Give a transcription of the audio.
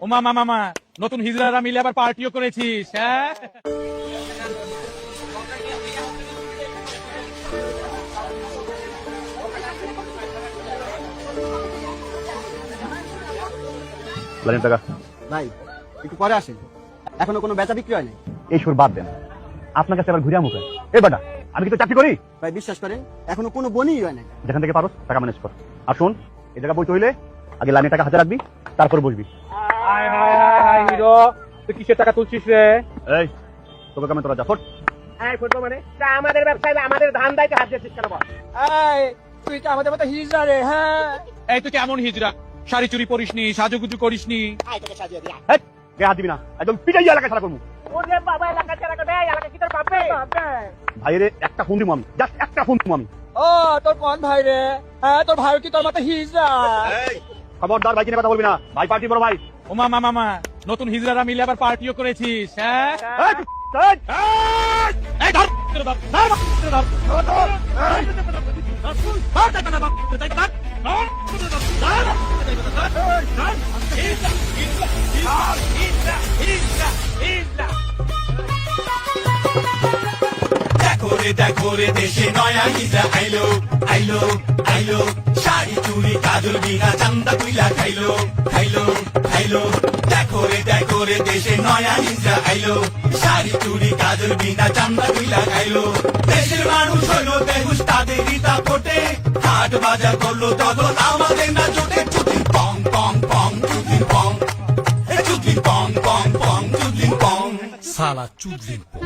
ও মামা মামা নতুন হিজড়ারা মিলে আবার পার্টিও করেছিস, হ্যাঁ? টাকা ভাই একটু পরে আসেন, এখনো কোনো বেচা বিক্রি হয়নি। এই সুর বাদ দেন, আপনার কাছে আবার ঘুরিয়া মুখে এ বেটা, আমি কি তো চাকরি করি? ভাই বিশ্বাস করেন এখনো কোনো বনই হয় নাই। যেখান থেকে পারো টাকা ম্যানেজ কর। আর শোন, এই জায়গা বইতে হইলে আগে লাইনে টাকা হাতে রাখবি, তারপর বসবি। হিরো তুই কিসের টাকা তুলছিস রে? এই তোকে কামে তোরা যা ফট। মানে আমাদের ব্যবসায় আমাদের ধান দাইতে হাত দিয়েছিস কেন? তুই তো আমাদের মতো হিজড়া রে। হ্যাঁ এই তুই কেমন হিজড়া? শাড়ি চুরি করিসনি, সাজুগুজু করিসনি? হাত দিবি না, একদম পিটাই এলাকা ছাড়া করবো। ওরে বাবা, এলাকা ছাড়া করবে, এলাকা কি তোর বাপে? ভাইরে একটা ফোন দিব আমি, জাস্ট একটা ফোন দিব আমি। ও তোর কোন ভাই রে? হ্যাঁ তোর ভাই কি তোর মতো হিজড়া? খবরদার ভাই কিনে কথা বলবি না, ভাই পার্টি বড় ভাই। ও মামা মামা নতুন হিজড়ারা মিলে আবার পার্টিও করেছিস, হ্যাঁ? এই ধর ধর, ধর, ধর, ধর, দেখো রে দেশে নয়া হিজড়া আইলো আইলো আইলো, শাড়ি চুড়ি কাজল বিনা চান্দা তুইলা খাইলো খাইলো খাইলো। দেখো রে দেশে নয়া হিজড়া আইলো, শাড়ি চুড়ি কাজল বিনা চান্দা তুইলা খাইলো। দেশের মানুষ হইলো বেহুশ, তাদেরই তা ফোটে, হাট বাজার করলো তখন আমাদের না জোটে। চুদিন পং পং পং, চুদিন পং, চুদিন পং পং পং, চুদিন পং, সালা চুদিন পং।